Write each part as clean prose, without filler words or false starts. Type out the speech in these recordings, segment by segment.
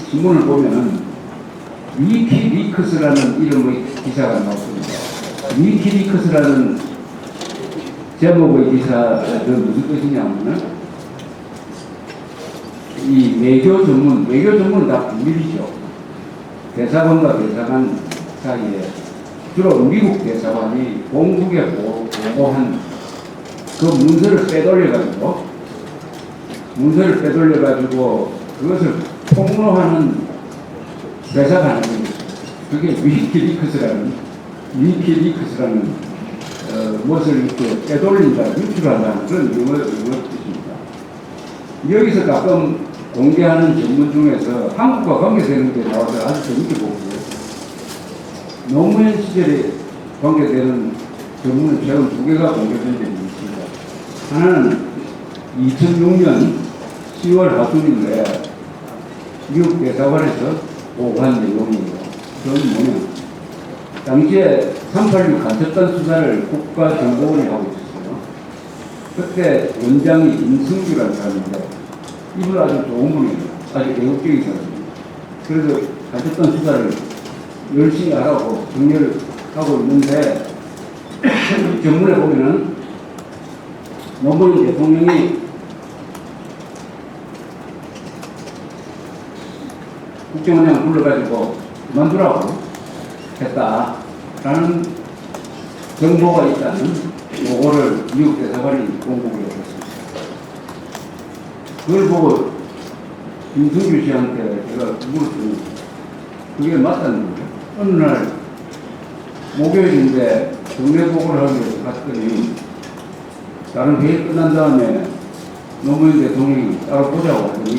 신문을 보면은 위키리크스라는 이름의 기사가 나왔습니다. 위키리크스라는 제목의 기사는 무슨 뜻이냐면은 이 외교 전문은 다 비밀이죠. 대사관과 대사관 사이에 주로 미국 대사관이 공국에 보고한 그 문서를 빼돌려가지고 그것을 폭로하는 대사관입니다. 그게 위키리크스라는 무엇을 이렇게 빼돌린다, 유출한다는 그런 영어 뜻입니다. 여기서 가끔 공개하는 전문 중에서 한국과 관계되는 게 나와서 아주 재밌게 보고요. 노무현 시절에 관계되는 전문은 최근 2개가 공개된 적이 있습니다. 하나는 2006년 10월 하순인데 미국 대사관에서 보고한 내용이에요. 그건 뭐냐? 당시에 386 간첩단 수사를 국가정보원이 하고 있었어요. 그때 원장이 임승규라는 사람인데 이분 아주 좋은 분이에요. 아주 애국적인 사람입니다. 그래서 간첩단 수사를 열심히 하라고 정리를 하고 있는데 전문에 보면은 노무현 대통령이 국정원장을 불러가지고 그만두라고 했다라는 정보가 있다는 보고를 미국 대사관이 공개를 했습니다. 그걸 보고 김승규 씨한테 제가 물었더니 그게 맞다는 거예요. 어느 날 목요일인데 정례 보고를 하기 위해서 갔더니 다른 회의 끝난 다음에 노무현 대통령이 따로 보자고 하더니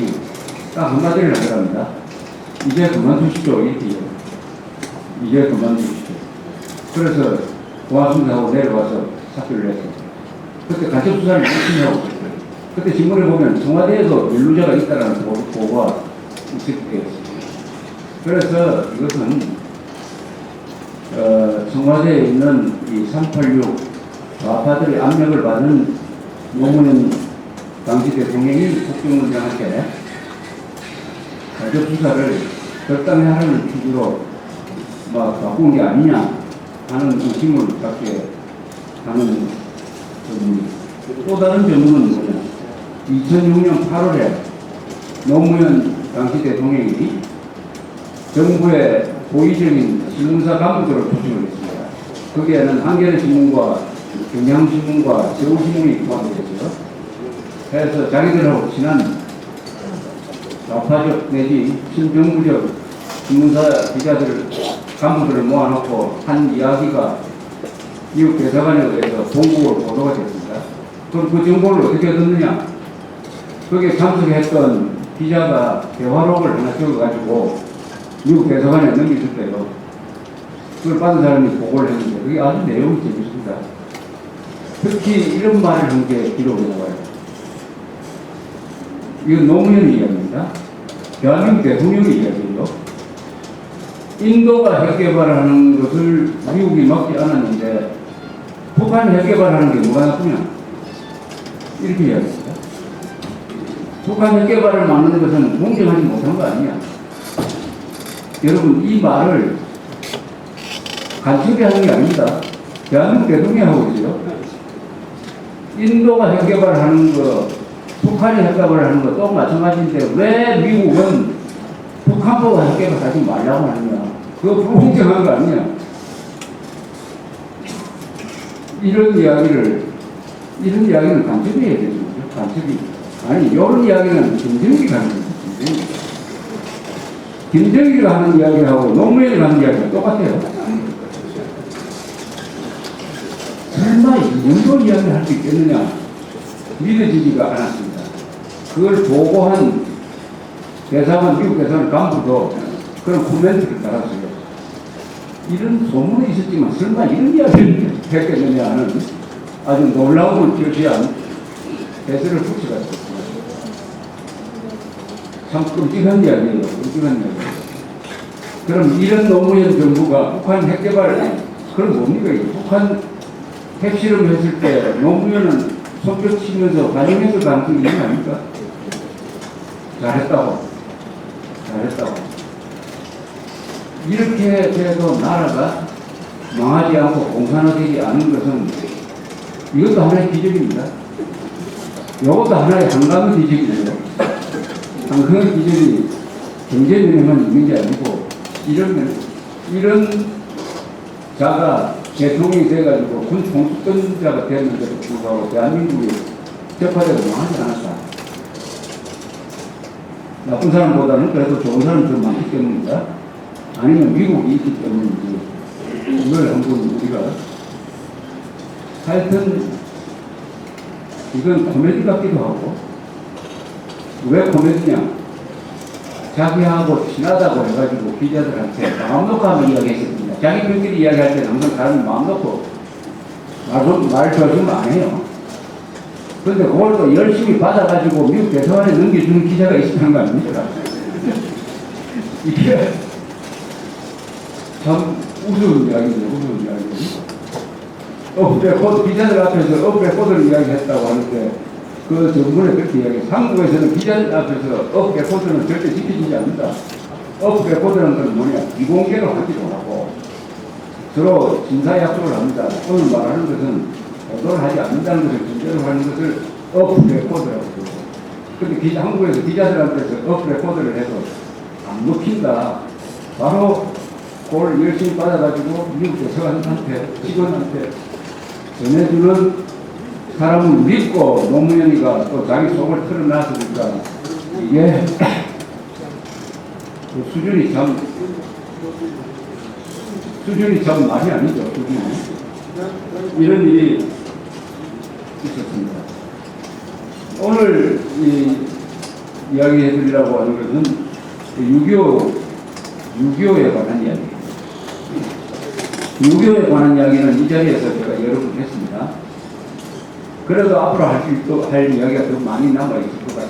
딱 한마디를 하더랍니다. 이제 그만두십시오. 이렇게 이제 그만두십시오. 그래서 고맙습니다 하고 내려와서 사표를 냈어요. 그때 간첩수사를 열심히 하고 있었어요. 그때 신문에 보면 청와대에도 연루자가 있다는 보고가 있을 때였습니다. 그래서 이것은 청와대에 있는 이 386 좌파들의 압력을 받는 노무현 당시 대통령이 국정원장한테 간첩수사를 적당히 하라는 취지로 바꾼 게 아니냐 하는 의심을 갖게 하는 전문입니다. 또 다른 전문은 뭐냐? 2006년 8월에 노무현 당시 대통령이 정부의 고위적인 신문사 간부들을 초청을 했습니다. 거기에는 한겨레신문과 경향신문과 서울신문이 포함되죠. 그래서 자기들하고 친한 좌파적 내지 친정부적 신문사 기자들 간부들을 모아놓고 한 이야기가 미국 대사관에 의해서 본국으로 보도가 됐습니다. 그럼 그 정보를 어떻게 듣느냐? 거기에 참석했던 기자가 대화록을 하나 적어가지고 미국 대사관에 넘겨줬대요. 그걸 받은 사람이 보고를 했는데 그게 아주 내용이 재밌습니다. 특히 이런 말을 한 게 기록에 나와요. 이건 노무현 이야기입니다. 대한민국 대통령의 이야기예요. 인도가 핵개발하는 것을 미국이 막지 않았는데 북한이 핵개발하는 게 뭐가 나쁘냐? 이렇게 이야기합니다. 북한 핵개발을 막는 것은 공정하지 못한 거 아니냐? 여러분, 이 말을 간첩이 하는 게 아닙니다. 대한민국 대통령이 하고 있어요. 인도가 핵개발하는 거, 북한이 핵개발하는 거 또 마찬가지인데 왜 미국은 북한보고 핵개발하지 말라고 하느냐? 그거 불공정한 거 아니냐? 이런 이야기는 간첩이 해야 되죠. 간첩이. 아니, 이런 이야기는 김정일이 하는 거죠. 김정일이가 하는 이야기하고 노무현이 하는 이야기가 똑같아요. 설마 이 정도 이야기를 할 수 있겠느냐? 믿어지지가 않았습니다. 그걸 보고한 미국 대사관 간부도 그런 코멘트를 달았어요. 이런 소문이 있었지만 설마 이런 이야기를 했겠느냐 하는 아주 놀라움을 표시한 대세를 붙여갔습니다. 참 끔찍한 이야기예요. 끔찍한 이야기. 그럼 이런 노무현 정부가 북한 핵개발, 그건 뭡니까? 북한 핵실험 했을 때 노무현은 손뼉치면서 반영했을 가능성이 있는 거 아닙니까? 잘했다고. 잘했다고. 이렇게 해도 나라가 망하지 않고 공산화되지 않은 것은 이것도 하나의 기적입니다. 이것도 하나의 한강의 기적이에요. 한강의 기적이 경제면에만 있는 게 아니고 이런 자가 대통령이 돼가지고 군 총수권자가 됐는데도 불구하고 대한민국이 적화되고 망하지 않았다. 나쁜 사람보다는 그래도 좋은 사람이 더 많기 때문입니다. 아니면 미국이 있기 때문인지 이걸 한번 우리가 하여튼 이건 코미디 같기도 하고 왜 코미디냐 자기하고 친하다고 해가지고 기자들한테 마음 놓고 한번 이야기했습니다. 자기들끼리 이야기할 때는 항상 사람이 마음 놓고 말 조심 안 해요. 그런데 그걸 또 열심히 받아가지고 미국 대사관에 넘겨주는 기자가 있었다는 거 아닙니까? 이게 참 우스운 이야기죠. 우스운 이야기. 기자들 앞에서 업레코드를 이야기했다고 하는데 그 정부는 그렇게 이야기해요. 한국에서는 기자들 앞에서 업레코드는 절대 지켜지지 않는다. 업레코드는 건 뭐냐? 비공개로 하기도 하고 서로 진사약속을 합니다. 오늘 말하는 것은 보도를 하지 않는다는 것을 전제로 하는 것을 업레코드라고 그러고 근데 한국에서 기자들한테서 업레코드를 해서 안 먹힌다. 바로 그걸 열심히 받아가지고 미국 대사관한테 직원한테 전해주는 사람을 믿고 노무현이가 또 자기 속을 털어놨으니까 이게 그 수준이 참 말이 아니죠. 수준이. 이런 일이 있었습니다. 오늘 이야기해드리려고 하는 것은 6.25에 관한 이야기입니다. 6.25에 관한 이야기는 이 자리에서 제가 여러 번 했습니다. 그래도 앞으로 할 이야기가 더 많이 남아있을 것 같습니다.